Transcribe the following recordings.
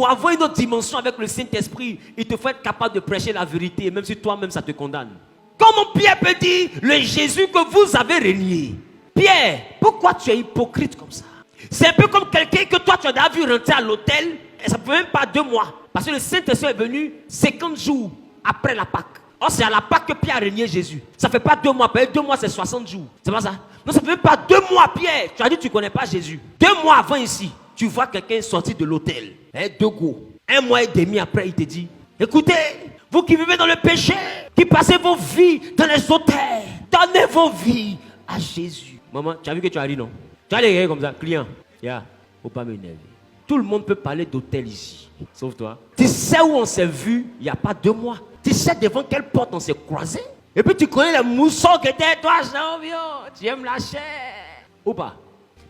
Pour avoir une autre dimension avec le Saint-Esprit, il te faut être capable de prêcher la vérité, même si toi-même ça te condamne. Comment Pierre peut dire le Jésus que vous avez renié? Pierre, pourquoi tu es hypocrite comme ça? C'est un peu comme quelqu'un que toi tu as déjà vu rentrer à l'hôtel, et ça ne peut même pas 2 mois. Parce que le Saint-Esprit est venu 50 jours après la Pâque. Or, c'est à la Pâque que Pierre a renié Jésus. Ça ne fait pas 2 mois. 2 mois, c'est 60 jours. C'est pas ça? Non, ça ne fait même pas 2 mois, Pierre. Tu as dit que tu ne connais pas Jésus. 2 mois avant ici, tu vois quelqu'un sortir de l'hôtel. 2 go. 1 mois et demi après, il te dit, écoutez, vous qui vivez dans le péché, qui passez vos vies dans les hôtels, donnez vos vies à Jésus. Maman, tu as vu que tu as dit non? Tu as les comme ça, client. Faut pas m'énerver. Tout le monde peut parler d'hôtel ici, sauf toi. Tu sais où on s'est vu il n'y a pas 2 mois. Tu sais devant quelle porte on s'est croisé. Et puis tu connais les moussons qui étaient toi, tu aimes la chair. Ou pas?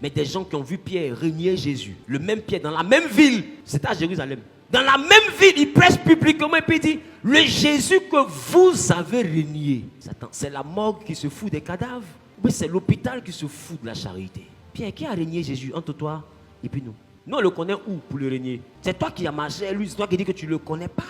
Mais des gens qui ont vu Pierre renier Jésus, le même Pierre dans la même ville, c'était à Jérusalem. Dans la même ville, il prêche publiquement et puis il dit, le Jésus que vous avez renié. C'est la morgue qui se fout des cadavres. Oui, c'est l'hôpital qui se fout de la charité. Pierre, qui a renié Jésus entre toi et puis nous? Nous, on le connaît où pour le régner? C'est toi qui as marché à lui, c'est toi qui dis que tu ne le connais pas.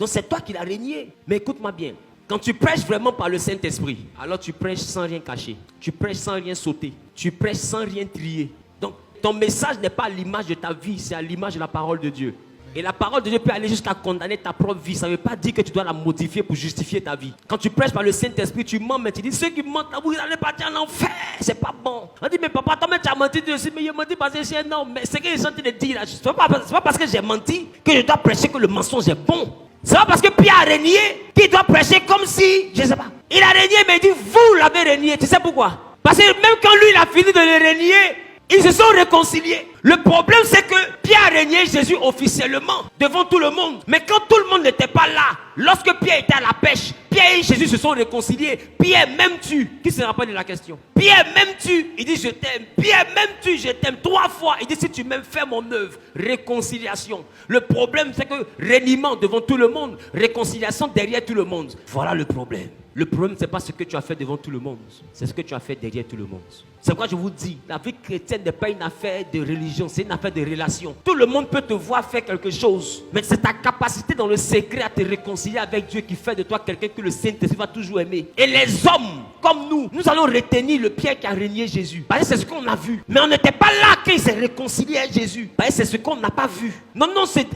Donc c'est toi qui l'as régné. Mais écoute-moi bien, quand tu prêches vraiment par le Saint-Esprit, alors tu prêches sans rien cacher. Tu prêches sans rien sauter. Tu prêches sans rien trier. Donc ton message n'est pas à l'image de ta vie, c'est à l'image de la parole de Dieu. Et la parole de Dieu peut aller jusqu'à condamner ta propre vie. Ça ne veut pas dire que tu dois la modifier pour justifier ta vie. Quand tu prêches par le Saint-Esprit, tu mens, mais tu dis, ceux qui mentent, vous allez partir en enfer. C'est pas bon. On dit, mais papa, toi-même tu as menti aussi, mais il a menti parce que c'est non. Mais c'est ce que les gens te disent là. C'est pas parce que j'ai menti que je dois prêcher que le mensonge est bon. C'est pas parce que Pierre a régné qu'il doit prêcher comme si, je ne sais pas. Il a régné, mais il dit, vous l'avez régné. Tu sais pourquoi? Parce que même quand lui, il a fini de le régner, ils se sont réconciliés. Le problème, c'est que Pierre a régné Jésus officiellement devant tout le monde. Mais quand tout le monde n'était pas là, lorsque Pierre était à la pêche, Pierre et Jésus se sont réconciliés. Pierre, m'aimes-tu? Qui se rappelle de la question? Pierre, m'aimes-tu? Il dit, je t'aime. Pierre, m'aimes-tu? Je t'aime 3 fois. Il dit, si tu m'aimes, fais mon œuvre. Réconciliation. Le problème, c'est que reniement devant tout le monde, réconciliation derrière tout le monde. Voilà le problème. Le problème, ce n'est pas ce que tu as fait devant tout le monde. C'est ce que tu as fait derrière tout le monde. C'est pourquoi je vous dis, la vie chrétienne n'est pas une affaire de religion, c'est une affaire de relation. Tout le monde peut te voir faire quelque chose, mais c'est ta capacité dans le secret à te réconcilier avec Dieu qui fait de toi quelqu'un que le Saint-Esprit va toujours aimer. Et les hommes, comme nous allons retenir le Pierre qui a régné Jésus. Parce que c'est ce qu'on a vu. Mais on n'était pas là quand il s'est réconcilié avec Jésus. Parce que c'est ce qu'on n'a pas vu. Non,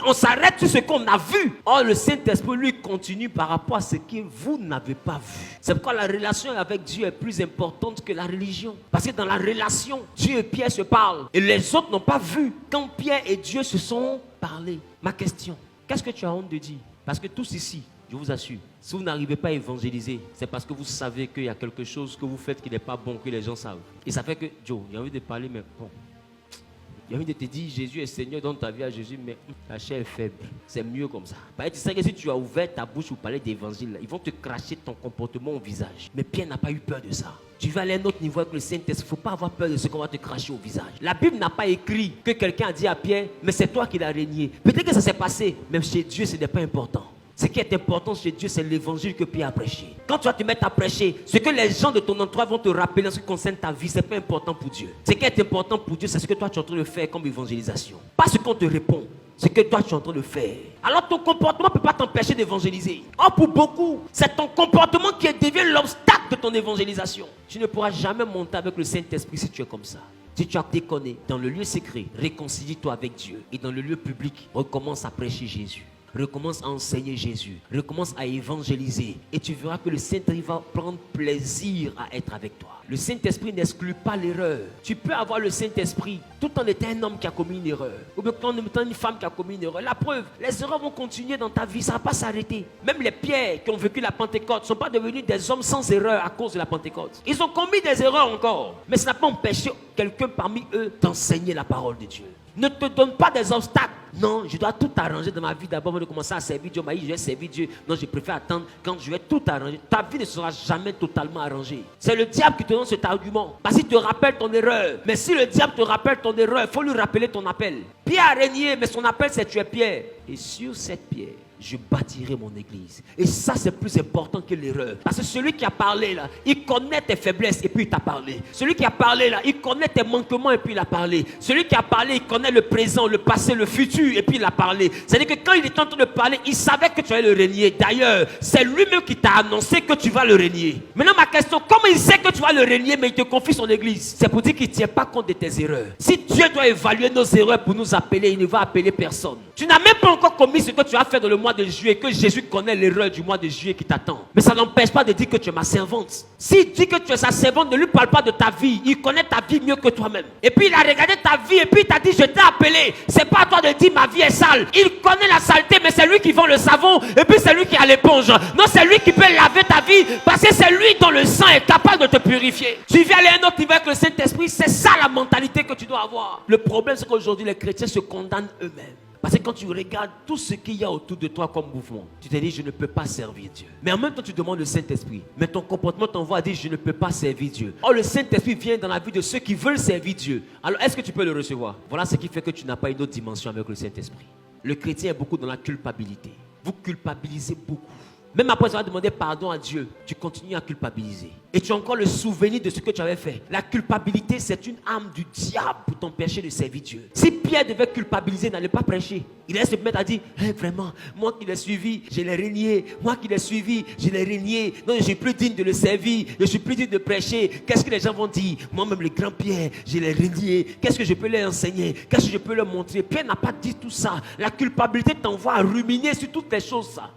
on s'arrête sur ce qu'on a vu. Or, le Saint-Esprit, lui, continue par rapport à ce que vous n'avez pas vu. C'est pourquoi la relation avec Dieu est plus importante que la religion. Parce que dans la relation, Dieu et Pierre se parlent. Et les autres n'ont pas vu quand Pierre et Dieu se sont parlé. Ma question, qu'est-ce que tu as honte de dire? Parce que tous ici, je vous assure, si vous n'arrivez pas à évangéliser, c'est parce que vous savez qu'il y a quelque chose que vous faites qui n'est pas bon, que les gens savent. Et ça fait que, Joe, j'ai envie de parler, mais bon. J'ai envie de te dire, Jésus est Seigneur dans ta vie à Jésus, mais la chair est faible. C'est mieux comme ça. Parce que tu sais que si tu as ouvert ta bouche pour parler d'évangile, ils vont te cracher ton comportement au visage. Mais Pierre n'a pas eu peur de ça. Tu vas aller à un autre niveau avec le Saint-Esprit. Il ne faut pas avoir peur de ce qu'on va te cracher au visage. La Bible n'a pas écrit que quelqu'un a dit à Pierre, mais c'est toi qui l'as régné. Peut-être que ça s'est passé, même chez Dieu, ce n'est pas important. Ce qui est important chez Dieu, c'est l'évangile que Pierre a prêché. Quand tu vas te mettre à prêcher, ce que les gens de ton entourage vont te rappeler en ce qui concerne ta vie, ce n'est pas important pour Dieu. Ce qui est important pour Dieu, c'est ce que toi tu es en train de faire comme évangélisation. Pas ce qu'on te répond, ce que toi tu es en train de faire. Alors ton comportement ne peut pas t'empêcher d'évangéliser. Or pour beaucoup, c'est ton comportement qui devient l'obstacle de ton évangélisation. Tu ne pourras jamais monter avec le Saint-Esprit si tu es comme ça. Si tu as déconné, dans le lieu secret, réconcilie-toi avec Dieu. Et dans le lieu public, recommence à prêcher Jésus. Recommence à enseigner Jésus. Recommence à évangéliser. Et tu verras que le Saint-Esprit va prendre plaisir à être avec toi. Le Saint-Esprit n'exclut pas l'erreur. Tu peux avoir le Saint-Esprit tout en étant un homme qui a commis une erreur. Ou bien en étant une femme qui a commis une erreur. La preuve, les erreurs vont continuer dans ta vie. Ça ne va pas s'arrêter. Même les Pierres qui ont vécu la Pentecôte ne sont pas devenus des hommes sans erreur à cause de la Pentecôte. Ils ont commis des erreurs encore. Mais ça n'a pas empêché quelqu'un parmi eux d'enseigner la parole de Dieu. Ne te donne pas des obstacles. Non, je dois tout arranger dans ma vie d'abord avant de commencer à servir Dieu. Je vais servir Dieu. Non, je préfère attendre quand je vais tout arranger. Ta vie ne sera jamais totalement arrangée. C'est le diable qui te donne cet argument. Parce qu'il te rappelle ton erreur. Mais si le diable te rappelle ton erreur, il faut lui rappeler ton appel. Pierre a régné, mais son appel c'est tu es Pierre. Et sur cette pierre, je bâtirai mon église. Et ça, c'est plus important que l'erreur. Parce que celui qui a parlé là, il connaît tes faiblesses et puis il t'a parlé. Celui qui a parlé là, il connaît tes manquements et puis il a parlé. Celui qui a parlé, il connaît le présent, le passé, le futur. vu et puis il a parlé. C'est-à-dire que quand il était en train de parler, il savait que tu allais le régner. D'ailleurs, c'est lui-même qui t'a annoncé que tu vas le régner. Maintenant, ma question, comment il sait que tu vas le régner, mais il te confie son église? C'est pour dire qu'il ne tient pas compte de tes erreurs. Si Dieu doit évaluer nos erreurs pour nous appeler, il ne va appeler personne. Tu n'as même pas encore commis ce que tu as fait dans le mois de juillet, que Jésus connaît l'erreur du mois de juillet qui t'attend. Mais ça n'empêche pas de dire que tu es ma servante. S'il dit que tu es sa servante, ne lui parle pas de ta vie. Il connaît ta vie mieux que toi-même. Et puis il a regardé ta vie et puis il t'a dit, je t'ai appelé. C'est pas à toi de dire ma vie est sale. Il connaît la saleté, mais c'est lui qui vend le savon et puis c'est lui qui a l'éponge. Non, c'est lui qui peut laver ta vie parce que c'est lui dont le sang est capable de te purifier. Tu viens aller à un autre niveau avec le Saint-Esprit, c'est ça la mentalité que tu dois avoir. Le problème, c'est qu'aujourd'hui, les chrétiens se condamnent eux-mêmes. Parce que quand tu regardes tout ce qu'il y a autour de toi comme mouvement, tu te dis, je ne peux pas servir Dieu. Mais en même temps, tu demandes le Saint-Esprit. Mais ton comportement t'envoie à dire, je ne peux pas servir Dieu. Or, le Saint-Esprit vient dans la vie de ceux qui veulent servir Dieu. Alors, est-ce que tu peux le recevoir? Voilà ce qui fait que tu n'as pas une autre dimension avec le Saint-Esprit. Le chrétien est beaucoup dans la culpabilité. Vous culpabilisez beaucoup. Même après avoir demandé pardon à Dieu, tu continues à culpabiliser. Et tu as encore le souvenir de ce que tu avais fait. La culpabilité, c'est une arme du diable pour t'empêcher de servir Dieu. Si Pierre devait culpabiliser, n'allait pas prêcher. Il allait se mettre à dire, hey, vraiment, moi qui l'ai suivi, je l'ai régné. Moi qui l'ai suivi, je l'ai régné. Non, je suis plus digne de le servir. Je suis plus digne de prêcher. Qu'est-ce que les gens vont dire? Moi-même, le grand Pierre, je l'ai régné. Qu'est-ce que je peux leur enseigner? Qu'est-ce que je peux leur montrer? Pierre n'a pas dit tout ça. La culpabilité t'envoie à ruminer sur toutes les choses, ça.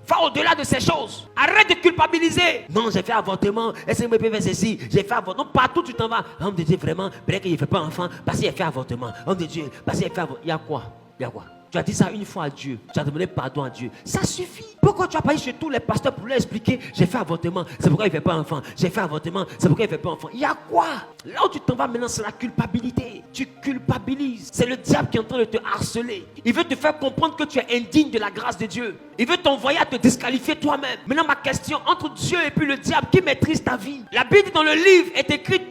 Va au-delà de ces choses. Arrête de culpabiliser. Non, j'ai fait avortement. Est-ce que je peux faire ceci? J'ai fait avortement. Non, partout tu t'en vas. Homme de Dieu, vraiment, peut-être qu'il ne fait pas enfant parce qu'il a fait avortement. Homme de Dieu, parce qu'il a fait avortement. Il y a quoi? Il y a quoi? Tu as dit ça une fois à Dieu. Tu as demandé pardon à Dieu. Ça suffit. Pourquoi tu as pas eu chez tous les pasteurs pour leur expliquer? J'ai fait avortement. C'est pourquoi il ne fait pas enfant. J'ai fait avortement. C'est pourquoi il ne fait pas enfant. Il y a quoi? Là où tu t'en vas maintenant, c'est la culpabilité. Tu culpabilises. C'est le diable qui est en train de te harceler. Il veut te faire comprendre que tu es indigne de la grâce de Dieu. Il veut t'envoyer à te disqualifier toi-même. Maintenant, ma question, entre Dieu et puis le diable, qui maîtrise ta vie? La Bible dans le livre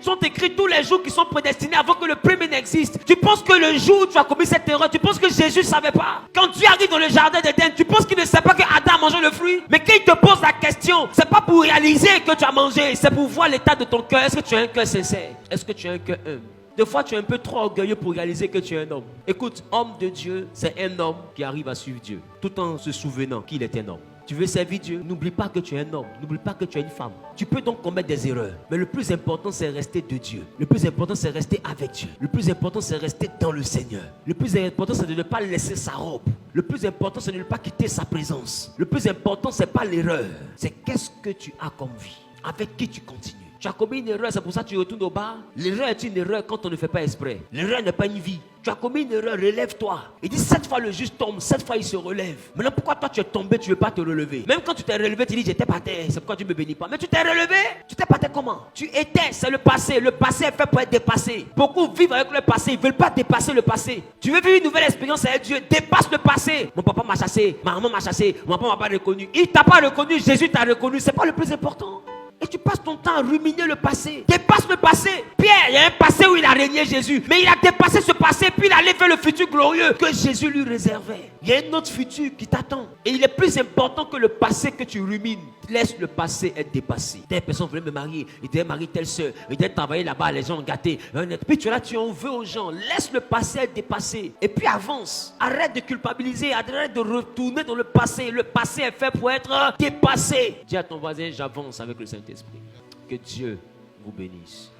sont écrits tous les jours qui sont prédestinés avant que le premier n'existe. Tu penses que le jour où tu as commis cette erreur, tu penses que Jésus ne savait pas? Quand Dieu arrive dans le jardin d'Éden, tu penses qu'il ne sait pas que Adam a mangé le fruit? Mais quand il te pose la question, c'est pas pour réaliser que tu as mangé, c'est pour voir l'état de ton cœur. Est-ce que tu as un cœur sincère? Est-ce que tu as un cœur humble? Des fois, tu es un peu trop orgueilleux pour réaliser que tu es un homme. Écoute, homme de Dieu, c'est un homme qui arrive à suivre Dieu, tout en se souvenant qu'il est un homme. Tu veux servir Dieu, n'oublie pas que tu es un homme, n'oublie pas que tu es une femme. Tu peux donc commettre des erreurs, mais le plus important, c'est rester de Dieu. Le plus important, c'est rester avec Dieu. Le plus important, c'est rester dans le Seigneur. Le plus important, c'est de ne pas laisser sa robe. Le plus important, c'est de ne pas quitter sa présence. Le plus important, c'est pas l'erreur, c'est qu'est-ce que tu as comme vie, avec qui tu continues. Tu as commis une erreur, c'est pour ça que tu retournes au bar. L'erreur est une erreur quand on ne fait pas exprès. L'erreur n'est pas une vie. Tu as commis une erreur, relève-toi. Il dit 7 fois le juste tombe, 7 fois il se relève. Maintenant pourquoi toi tu es tombé, tu ne veux pas te relever? Même quand tu t'es relevé, tu dis j'étais par terre, c'est pourquoi tu ne me bénis pas. Mais tu t'es relevé, tu t'es par terre comment? Tu étais, c'est le passé. Le passé est fait pour être dépassé. Beaucoup vivent avec le passé, ils ne veulent pas dépasser le passé. Tu veux vivre une nouvelle expérience avec Dieu, dépasse le passé. Mon papa m'a chassé, ma maman m'a chassé, mon papa m'a pas reconnu. Il t'a pas reconnu, Jésus t'a reconnu, c'est pas le plus important. Et tu passes ton temps à ruminer le passé. Dépasse le passé. Pierre, il y a un passé où il a régné Jésus. Mais il a dépassé ce passé, puis il allait vers le futur glorieux que Jésus lui réservait. Il y a un autre futur qui t'attend. Et il est plus important que le passé que tu rumines. Laisse le passé être dépassé. Telle personne voulait me marier. Il devait marier telle soeur. Il devait travailler là-bas, les gens ont gâté. Puis tu es là, tu en veux aux gens. Laisse le passé être dépassé. Et puis avance. Arrête de culpabiliser. Arrête de retourner dans le passé. Le passé est fait pour être dépassé. Dis à ton voisin, j'avance avec le Saint-Esprit. Que Dieu vous bénisse.